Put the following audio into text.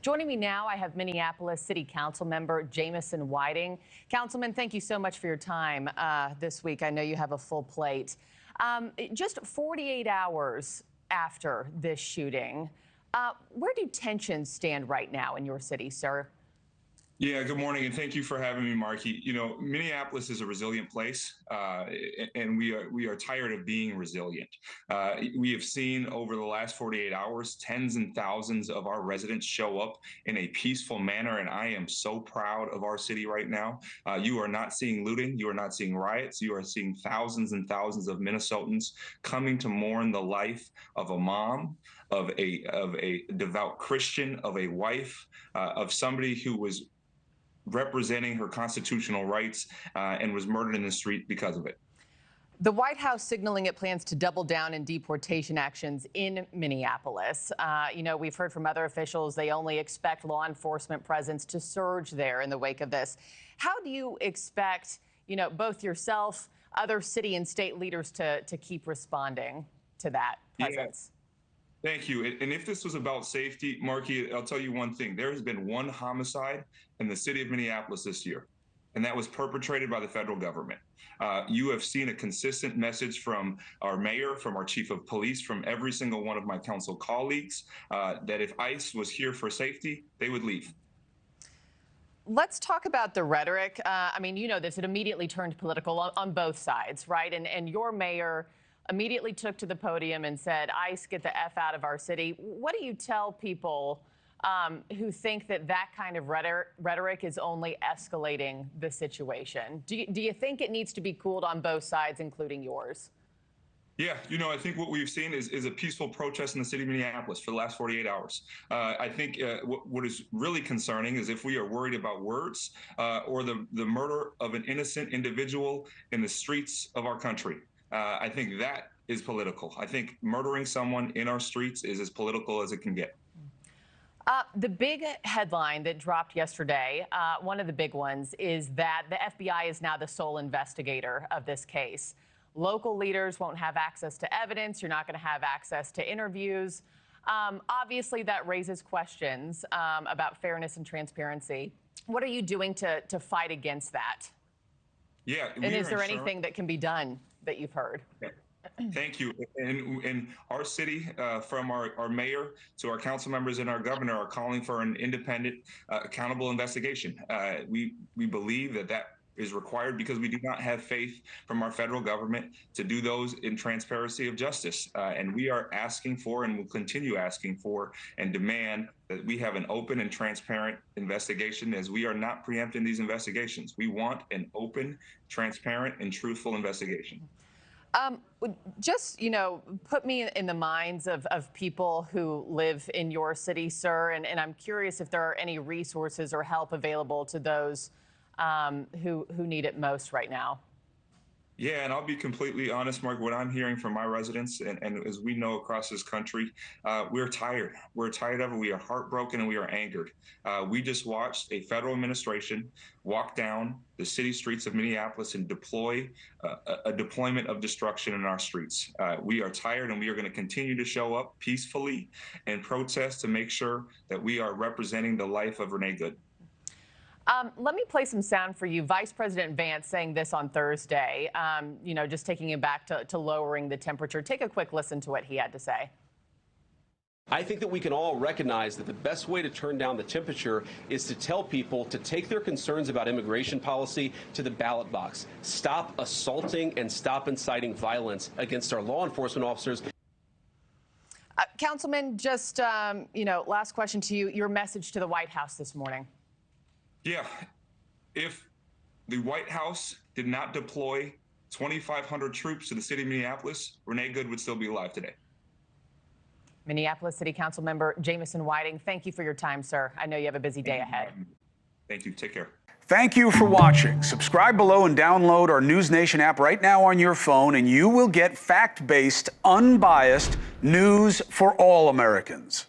Joining me now, I have Minneapolis City Council member Jamison. Councilman, thank you so much for your time this week. I know you have a full plate. Just 48 hours after this shooting, where do tensions stand right now in your city, sir? Yeah, good morning, and thank you for having me, Markie. You know, Minneapolis is a resilient place, and we are tired of being resilient. We have seen over the last 48 hours, tens and thousands of our residents show up in a peaceful manner, and I am so proud of our city right now. You are not seeing looting, you are not seeing riots, you are seeing thousands and thousands of Minnesotans coming to mourn the life of a mom, of a devout Christian, of a wife, of somebody who was representing her constitutional rights and was murdered in the street because of it. The White House signaling it plans to double down in deportation actions in Minneapolis. You know, we've heard from other officials they only expect law enforcement presence to surge there in the wake of this. How do you expect, you know, both yourself, other city and state leaders to keep responding to that presence? Yeah. Thank you. And if this was about safety, Markie, I'll tell you one thing. There has been one homicide in the city of Minneapolis this year, and that was perpetrated by the federal government. You have seen a consistent message from our mayor, from our chief of police, from every single one of my council colleagues, that if ICE was here for safety, they would leave. Let's talk about the rhetoric. I mean, you know this, it immediately turned political on both sides, right? And your mayor immediately took to the podium and said, ICE, get the F out of our city. What do you tell people who think that that kind of rhetoric is only escalating the situation? Do you think it needs to be cooled on both sides, including yours? Yeah, you know, I think what we've seen is a peaceful protest in the city of Minneapolis for the last 48 hours. I think what is really concerning is if we are worried about words or the murder of an innocent individual in the streets of our country. I think that is political. I think murdering someone in our streets is as political as it can get. The big headline that dropped yesterday, one of the big ones, is that the FBI is now the sole investigator of this case. Local leaders won't have access to evidence. You're not going to have access to interviews. Obviously, that raises questions about fairness and transparency. What are you doing to fight against that? Yeah. And is there anything that can be done that you've heard? Yeah. Thank you. And our city, from our mayor to our council members and our governor, are calling for an independent, accountable investigation. We believe that is required because we do not have faith from our federal government to do those in transparency of justice. And we are asking for and will continue asking for and demand that we have an open and transparent investigation, as we are not preempting these investigations. We want an open, transparent, and truthful investigation. Just, you know, put me in the minds of people who live in your city, sir, and I'm curious if there are any resources or help available to those who need it most right now. Yeah, and I'll be completely honest, Mark, what I'm hearing from my residents, and as we know across this country, we're tired. We're tired of it. We are heartbroken and we are angered. We just watched a federal administration walk down the city streets of Minneapolis and deploy a deployment of destruction in our streets. We are tired, and we are going to continue to show up peacefully and protest to make sure that we are representing the life of Renee Good. Let me play some sound for you. Vice President Vance saying this on Thursday, you know, just taking it back to lowering the temperature. Take a quick listen to what he had to say. I think that we can all recognize that the best way to turn down the temperature is to tell people to take their concerns about immigration policy to the ballot box. Stop assaulting and stop inciting violence against our law enforcement officers. Councilman, just, you know, last question to you. Your message to the White House this morning. Yeah, if the White House did not deploy 2,500 troops to the city of Minneapolis, Renee Good would still be alive today. Minneapolis City Council member Jamison, thank you for your time, sir. I know you have a busy day ahead. Thank you. Take care. Thank you for watching. Subscribe below and download our NewsNation app right now on your phone, and you will get fact-based, unbiased news for all Americans.